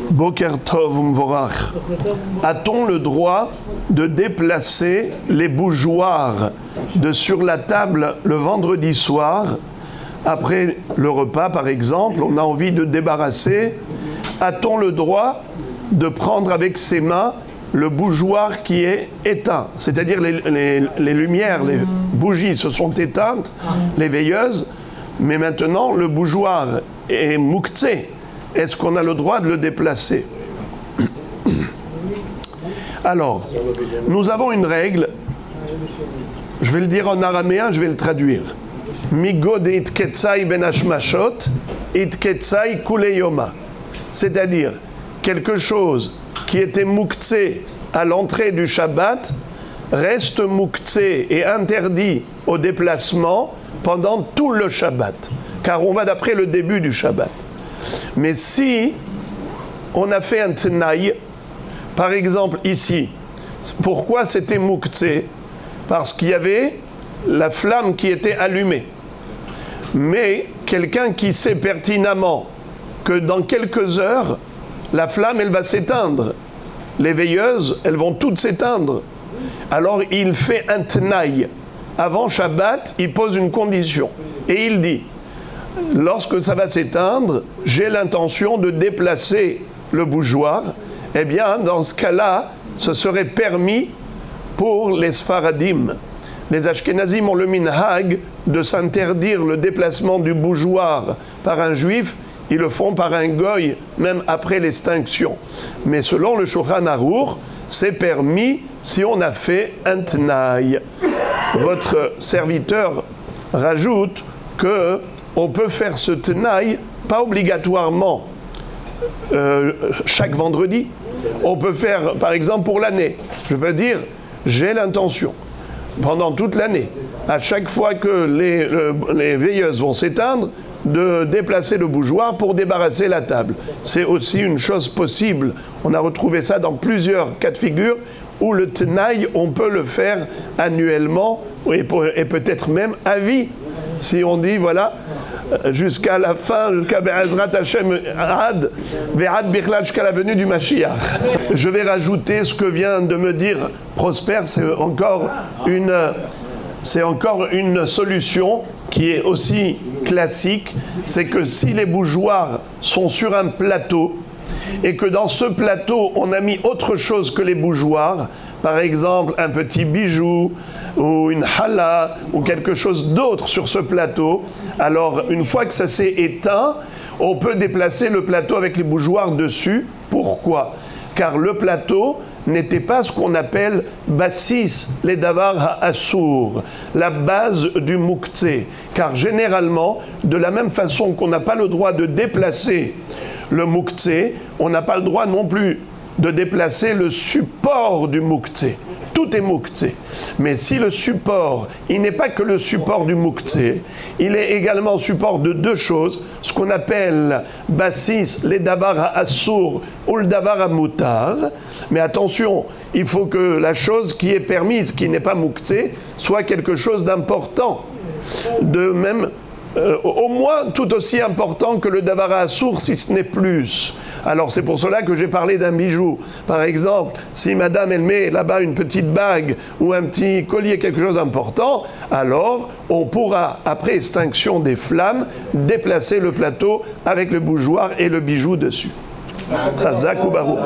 Boker Tov Umvorach. A-t-on le droit de déplacer les bougeoirs de sur la table le vendredi soir, après le repas par exemple, on a envie de débarrasser, a-t-on le droit de prendre avec ses mains le bougeoir qui est éteint, c'est-à-dire les lumières, les bougies se sont éteintes, les veilleuses, mais maintenant le bougeoir est mouktsé. Est-ce qu'on a le droit de le déplacer? Alors, nous avons une règle, je vais le dire en araméen, je vais le traduire. Migod itketsai ben hashmashot, itketsai kuleyoma. C'est-à-dire, quelque chose qui était mouktsé à l'entrée du Shabbat reste mouktsé et interdit au déplacement pendant tout le Shabbat, car on va d'après le début du Shabbat. Mais si on a fait un tenaï, par exemple ici, pourquoi c'était mouktsé? Parce qu'il y avait la flamme qui était allumée. Mais quelqu'un qui sait pertinemment que dans quelques heures, la flamme, elle va s'éteindre. Les veilleuses, elles vont toutes s'éteindre. Alors il fait un tenaï. Avant Shabbat, il pose une condition. Et il dit, lorsque ça va s'éteindre, j'ai l'intention de déplacer le bougeoir. Eh bien, dans ce cas-là, ce serait permis pour les Sfaradim. Les Ashkenazim ont le minhag de s'interdire le déplacement du bougeoir par un juif. Ils le font par un goy, même après l'extinction. Mais selon le Shulchan Aruch, c'est permis si on a fait un tnaï. Votre serviteur rajoute que on peut faire ce tnaï, pas obligatoirement chaque vendredi. On peut faire, par exemple, pour l'année. Je peux dire, j'ai l'intention, pendant toute l'année, à chaque fois que les veilleuses vont s'éteindre, de déplacer le bougeoir pour débarrasser la table. C'est aussi une chose possible. On a retrouvé ça dans plusieurs cas de figure où le tenaï, on peut le faire annuellement et peut-être même à vie. Si on dit, voilà, jusqu'à la fin, jusqu'à Be'ezrat Hashem Ad, Ve'ad Bichlal, jusqu'à la venue du Mashiach. Je vais rajouter ce que vient de me dire Prosper, c'est encore une solution qui est aussi classique, c'est que si les bougeoirs sont sur un plateau et que dans ce plateau on a mis autre chose que les bougeoirs, par exemple un petit bijou ou une challah ou quelque chose d'autre sur ce plateau, alors une fois que ça s'est éteint, on peut déplacer le plateau avec les bougeoirs dessus. Pourquoi? Car le plateau n'était pas ce qu'on appelle bassis, les davar ha'assour, la base du mouktsé. Car généralement, de la même façon qu'on n'a pas le droit de déplacer le mouktsé, on n'a pas le droit non plus de déplacer le support du mouktsé. Tout est mouktsé. Mais si le support, il n'est pas que le support du mouktsé, il est également support de deux choses, ce qu'on appelle bassis, les davar ha'assour ou le davar ha'mutar. Mais attention, il faut que la chose qui est permise, qui n'est pas mouktsé, soit quelque chose d'important. De même, au moins tout aussi important que le davar ha'assour, si ce n'est plus. Alors c'est pour cela que j'ai parlé d'un bijou. Par exemple, si madame elle met là-bas une petite bague ou un petit collier, quelque chose d'important, alors on pourra, après extinction des flammes, déplacer le plateau avec le bougeoir et le bijou dessus. Chazak ou Baruch.